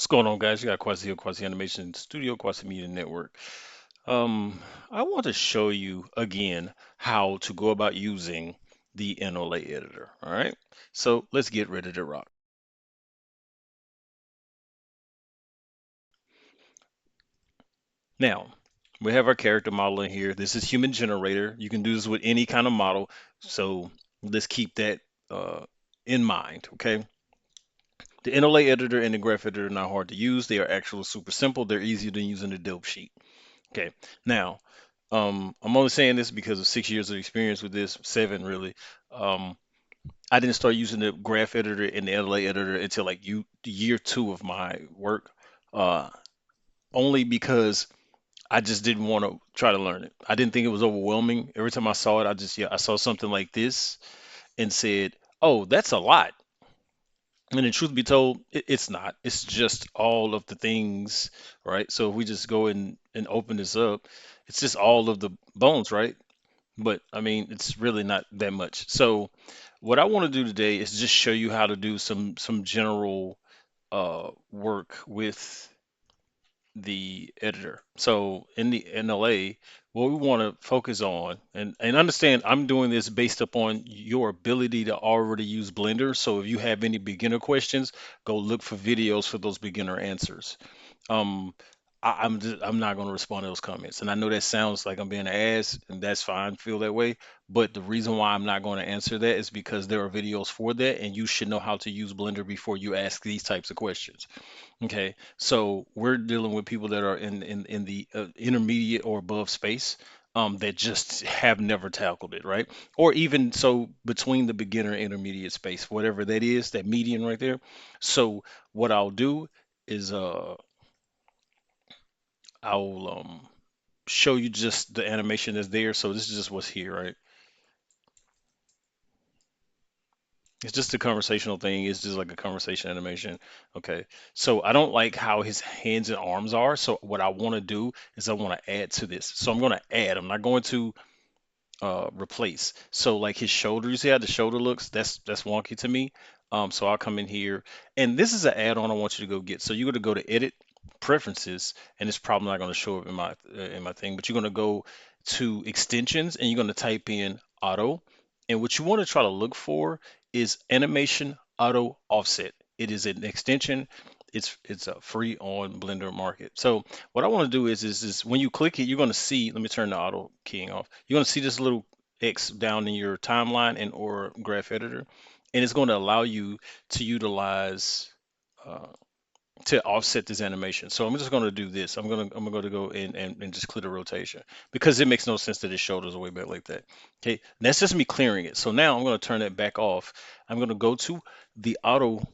What's going on, guys? You got Quasi here, Quasi Animation Studio, Quasi Media Network. Um, I want to show you again how to go about using the NLA editor. All right, so let's get ready to rock. Now, we have our character model in here. This is human generator. You can do this with any kind of model, so let's keep that in mind. Okay, the NLA editor and the graph editor are not hard to use. They are actually super simple. They're easier than using the dope sheet. Okay, now I'm only saying this because of 6 years of experience with this, seven really. Um, I didn't start using the graph editor and the NLA editor until like year two of my work, uh, only because I just didn't want to try to learn it. I didn't think it was overwhelming. Every time I saw it, I saw something like this and said, "Oh, that's a lot." And the truth be told, it's not. It's just all of the things, right? So if we just go and open this up, it's just all of the bones, right? But I mean, it's really not that much. So what I want to do today is just show you how to do some general work with the editor. So in the NLA, what we want to focus on and understand, I'm doing this based upon your ability to already use Blender. So if you have any beginner questions, go look for videos for those beginner answers. um I'm not going to respond to those comments, and I know that sounds like I'm being an ass, and that's fine, feel that way. But the reason why I'm not going to answer that is because there are videos for that, and you should know how to use Blender before you ask these types of questions. Okay, so we're dealing with people that are in the intermediate or above space, that just have never tackled it, right? Or even so between the beginner and intermediate space, whatever that is, that median right there. So what I'll do is I'll show you just the animation that's there. So this is just what's here, right? It's just a conversational thing. It's just like a conversation animation. Okay. So I don't like how his hands and arms are. So what I want to do is I want to add to this. So I'm going to add. I'm not going to replace. So like his shoulder, you see how the shoulder looks? That's wonky to me. So I'll come in here, and this is an add-on I want you to go get. So you're going to go to Edit, Preferences, and it's probably not going to show up in my thing, but you're going to go to Extensions, and you're going to type in Auto, and what you want to try to look for is Animation Auto Offset. It is an extension. It's free on Blender Market. So what I want to do is when you click it, you're going to see. Let me turn the auto keying off. You're going to see this little X down in your timeline and or graph editor, and it's going to allow you to utilize uh, to offset this animation. So I'm just going to do this. I'm going to go in and just clear the rotation because it makes no sense that his shoulders are way back like that. Okay, that's just me clearing it. So now I'm going to turn that back off. I'm going to go to the auto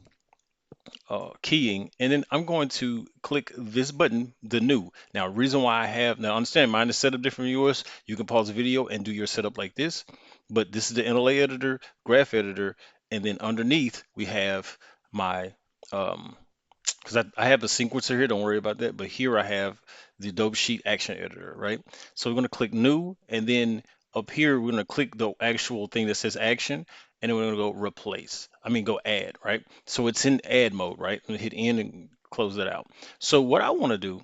keying, and then I'm going to click this button, the new. Now, reason why I have, now understand, mine is set up different from yours. You can pause the video and do your setup like this, but this is the NLA editor, graph editor, and then underneath we have my, because I have the sequencer here, don't worry about that, but here I have the Adobe Sheet Action Editor, right? So we're going to click New, and then up here we're going to click the actual thing that says Action, and then we're going to go Replace. I mean, go Add, right? So it's in Add mode, right? I'm going to hit End and close that out. So what I want to do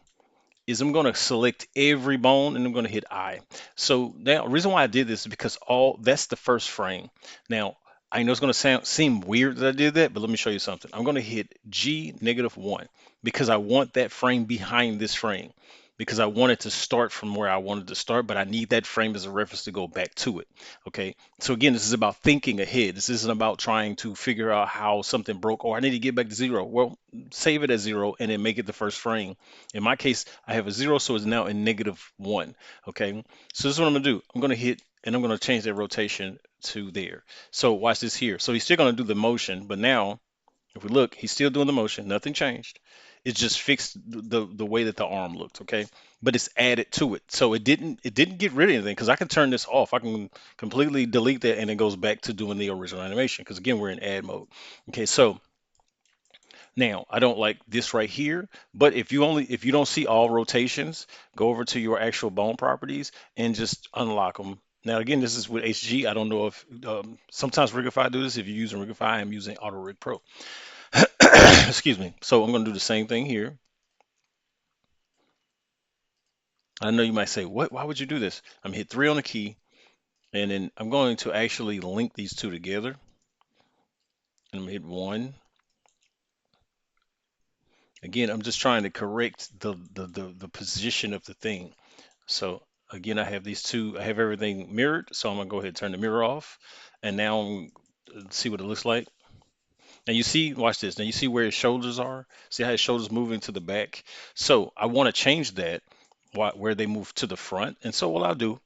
is I'm going to select every bone and I'm going to hit I. So now, the reason why I did this is because all that's the first frame. Now, I know it's going to seem weird that I did that, but let me show you something. I'm going to hit G -1 because I want that frame behind this frame because I want it to start from where I wanted to start, but I need that frame as a reference to go back to it. Okay. So again, this is about thinking ahead. This isn't about trying to figure out how something broke or I need to get back to zero. Well, save it as zero and then make it the first frame. In my case, I have a zero, so it's now in -1. Okay, so this is what I'm gonna do. I'm gonna hit and I'm gonna change that rotation to there. So watch this here. So he's still gonna do the motion, but now if we look, he's still doing the motion. Nothing changed. It's just fixed the way that the arm looked. Okay, but it's added to it. So it didn't get rid of anything because I can turn this off. I can completely delete that and it goes back to doing the original animation because again we're in add mode. Okay, so now, I don't like this right here, but if you don't see all rotations, go over to your actual bone properties and just unlock them. Now, again, this is with HG. I don't know if sometimes Rigify do this. If you're using Rigify, I'm using Auto Rig Pro. Excuse me. So I'm going to do the same thing here. I know you might say, what? Why would you do this? I'm hit three on the key, and then I'm going to actually link these two together. And I'm gonna hit one. Again, I'm just trying to correct the position of the thing. So again, I have these two, I have everything mirrored. So I'm gonna go ahead and turn the mirror off. And now see what it looks like. Now you see, watch this. Now you see where his shoulders are? See how his shoulders moving to the back? So I want to change that where they move to the front. And so what I'll do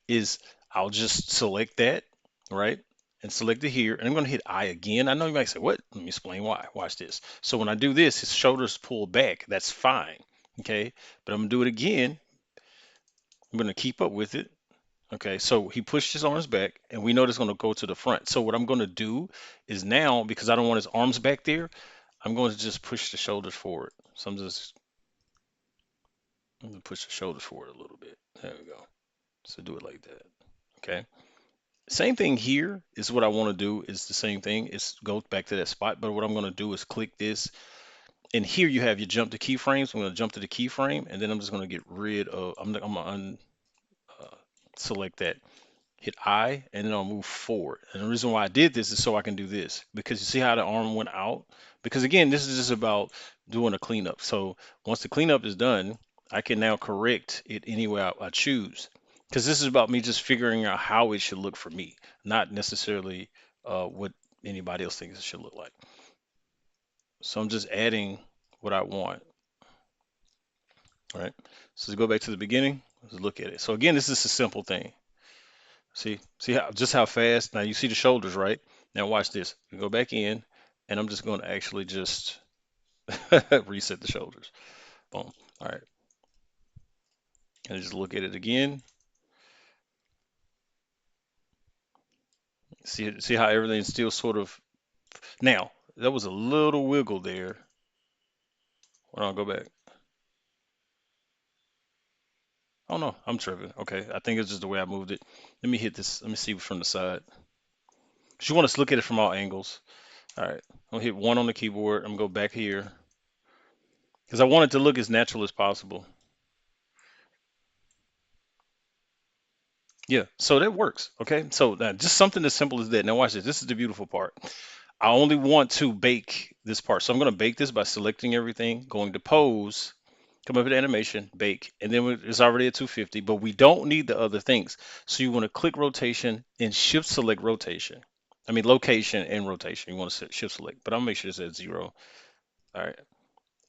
is I'll just select that, right? And select it here. And I'm going to hit I again. I know you might say, what? Let me explain why. Watch this. So when I do this, his shoulders pull back. That's fine. Okay. But I'm going to do it again. I'm going to keep up with it. Okay. So he pushed his arms back and we know it's going to go to the front. So what I'm going to do is now, because I don't want his arms back there, I'm going to just push the shoulders forward. So I'm going to push the shoulders forward a little bit. There we go. So do it like that. Okay. Same thing here is what I want to do is the same thing. It's go back to that spot, but what I'm going to do is click this. And here you have your jump to keyframes. I'm going to jump to the keyframe, and then I'm just going to get rid of, I'm going to select that, hit I, and then I'll move forward. And the reason why I did this is so I can do this, because you see how the arm went out? Because again, this is just about doing a cleanup. So once the cleanup is done, I can now correct it any way I choose. Because this is about me just figuring out how it should look for me, not necessarily what anybody else thinks it should look like. So I'm just adding what I want, right? So to go back to the beginning, let's look at it. So again, this is a simple thing. See how just how fast. Now you see the shoulders, right? Now watch this. We go back in, and I'm just going to actually just reset the shoulders. Boom. All right. And just look at it again. See how everything's still sort of. Now there was a little wiggle there. Hold on, go back. Oh no, I'm tripping. Okay, I think it's just the way I moved it. Let me hit this. Let me see from the side. 'Cause you want us to look at it from all angles. All right. I'm gonna hit one on the keyboard. I'm gonna go back here because I want it to look as natural as possible. Yeah, so that works. Okay, so now just something as simple as that. Now watch this. This is the beautiful part. I only want to bake this part, so I'm going to bake this by selecting everything, going to pose, come up with animation, bake, and then it's already at 250. But we don't need the other things. So you want to click rotation and shift select rotation. I mean location and rotation. You want to shift select, but I'll make sure it's at 0. All right,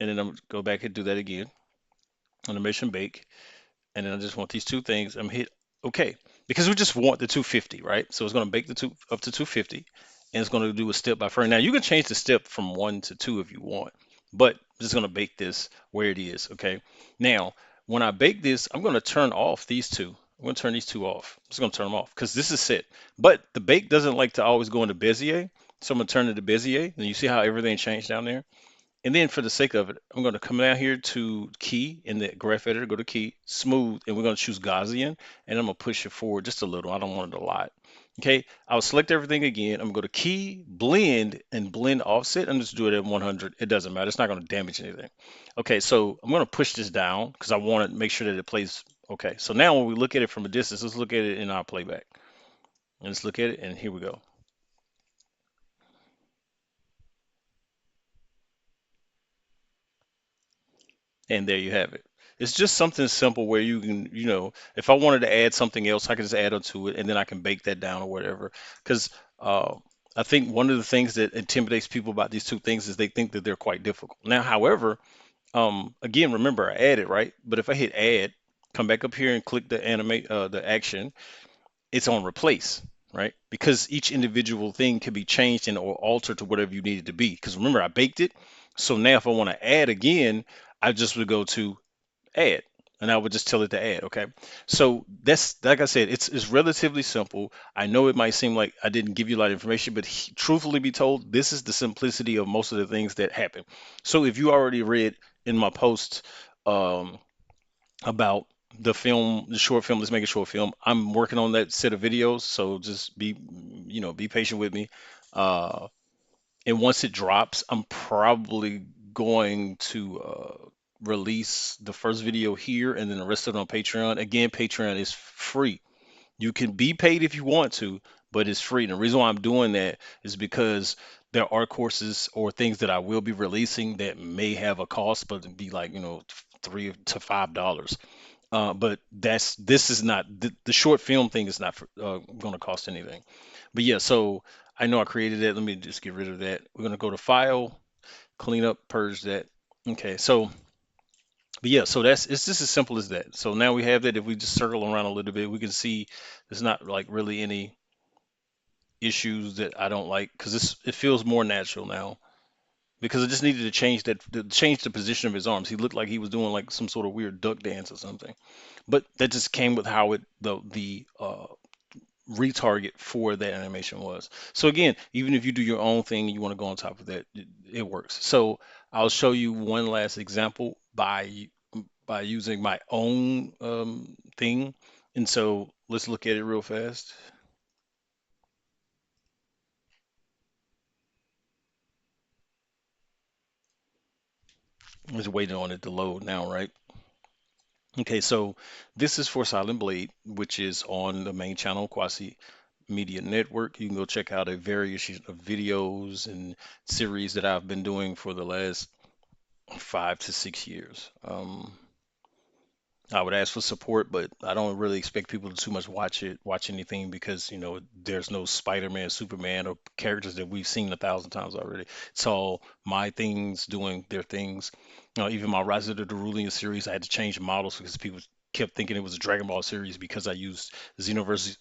and then I'm gonna go back and do that again. Animation bake. And then I just want these two things. I'm hit OK because we just want the 250, right? So it's going to bake the two up to 250, and it's going to do a step by frame. Now you can change the step from 1 to 2 if you want, but I'm just going to bake this where it is. OK. Now when I bake this, I'm going to turn off these two. I'm going to turn these two off. I'm just going to turn them off because this is set. But the bake doesn't like to always go into Bezier, so I'm going to turn it to Bezier. And you see how everything changed down there. And then for the sake of it, I'm going to come down here to key in the graph editor, go to key, smooth, and we're going to choose Gaussian, and I'm going to push it forward just a little. I don't want it a lot. Okay, I'll select everything again. I'm going to go to key, blend, and blend offset. I'm just do it at 100. It doesn't matter. It's not going to damage anything. Okay, so I'm going to push this down because I want to make sure that it plays. Okay, so now when we look at it from a distance, let's look at it in our playback. And let's look at it, and here we go. And there you have it. It's just something simple where you can, if I wanted to add something else, I can just add onto it and then I can bake that down or whatever. Because I think one of the things that intimidates people about these two things is they think that they're quite difficult. Now, however, again, remember I added, right? But if I hit add, come back up here and click the animate, the action, it's on replace, right? Because each individual thing can be changed and or altered to whatever you need it to be. Because remember, I baked it. So now if I want to add again, I just would go to add and I would just tell it to add. Okay. So that's like I said, it's relatively simple. I know it might seem like I didn't give you a lot of information, but truthfully be told, this is the simplicity of most of the things that happen. So if you already read in my post um, about the film, the short film, let's make a short film. I'm working on that set of videos, so just be patient with me. Uh, And once it drops, I'm probably going to release the first video here and then the rest of it on Patreon. Again, Patreon is free. You can be paid if you want to, but it's free. And the reason why I'm doing that is because there are courses or things that I will be releasing that may have a cost, but it'd be like, $3 to $5. But this is not the short film thing is not going to cost anything. But yeah, so I know I created it. Let me just get rid of that. We're going to go to File, clean up, purge that. Okay, so but yeah, so it's just as simple as that. So now we have that. If we just circle around a little bit, we can see there's not like really any issues that I don't like because it feels more natural now. Because I just needed to change the position of his arms. He looked like he was doing like some sort of weird duck dance or something. But that just came with how the retarget for that animation was. So again, even if you do your own thing and you want to go on top of that, it works. So I'll show you one last example by using my own thing. And so let's look at it real fast. I'm just waiting on it to load now, right? Okay, so this is for Silent Blade, which is on the main channel, Quasi Media Network. You can go check out a variation of videos and series that I've been doing for the last 5 to 6 years. I would ask for support, but I don't really expect people to too much watch anything because there's no Spider-Man, Superman, or characters that we've seen 1,000 times already. It's all my things doing their things. Even my Rise of the Cerulean series, I had to change models because people kept thinking it was a Dragon Ball series because I used Xenoverse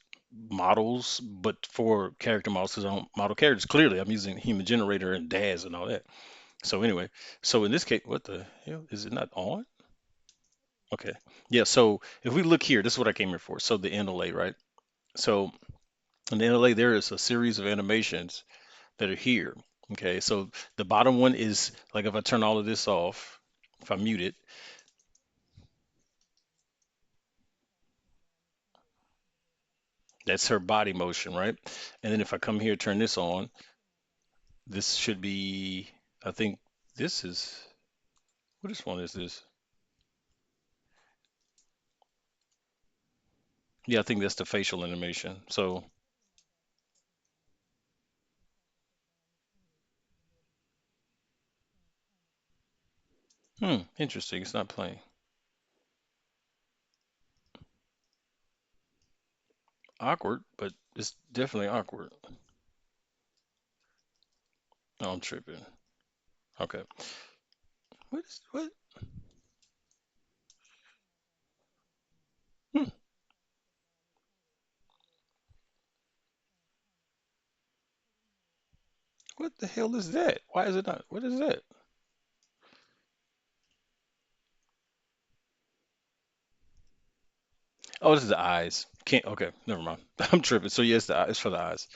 models, but for character models, because I don't model characters. Clearly, I'm using Human Generator and DAZ and all that. So anyway, so in this case, what the hell is it not on? Okay. Yeah, so if we look here, this is what I came here for. So the NLA, right? So in the NLA, there is a series of animations that are here. Okay, so the bottom one is like if I turn all of this off, if I mute it, that's her body motion, right? And then if I come here, turn this on, this should be, I think this is, what this one is this? Yeah, I think that's the facial animation. So, interesting. It's not playing. Awkward, but it's definitely awkward. Oh, I'm tripping. Okay. What? Hmm. What the hell is that? Why is it not? What is that? Oh, this is the eyes. Can't. Okay, never mind. I'm tripping. So yes, it's for the eyes.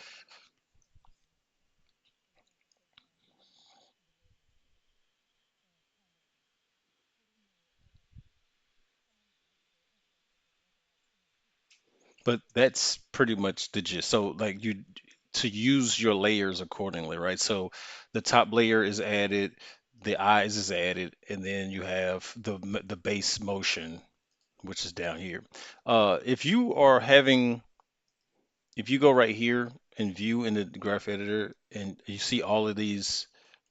But that's pretty much the gist. So like you to use your layers accordingly, right? So the top layer is added, the eyes is added, and then you have the base motion, which is down here. If you are having, if you go right here and view in the graph editor, and you see all of these.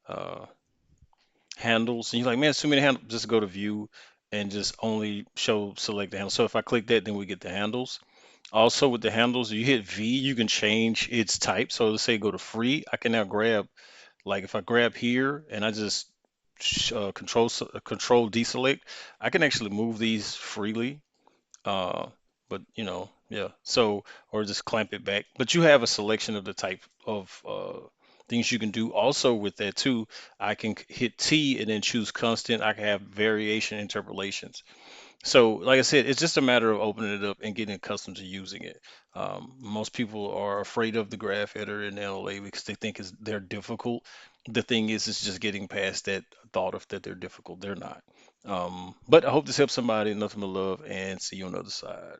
Uh, Handles, and you're like, man, it's too many handles. Just go to view and just only show select the handle. So if I click that, then we get the handles. Also with the handles, you hit V, you can change its type. So let's say go to free. I can now grab, like if I grab here and I just control deselect, I can actually move these freely. Uh, but yeah. So or just clamp it back. But you have a selection of the type of things you can do. Also with that too, I can hit T and then choose constant. I can have variation interpolations. So like I said, it's just a matter of opening it up and getting accustomed to using it. Most people are afraid of the graph editor and NLA because they think they're difficult. The thing is, it's just getting past that thought of that they're difficult. They're not. But I hope this helps somebody. Nothing but love, and see you on the other side.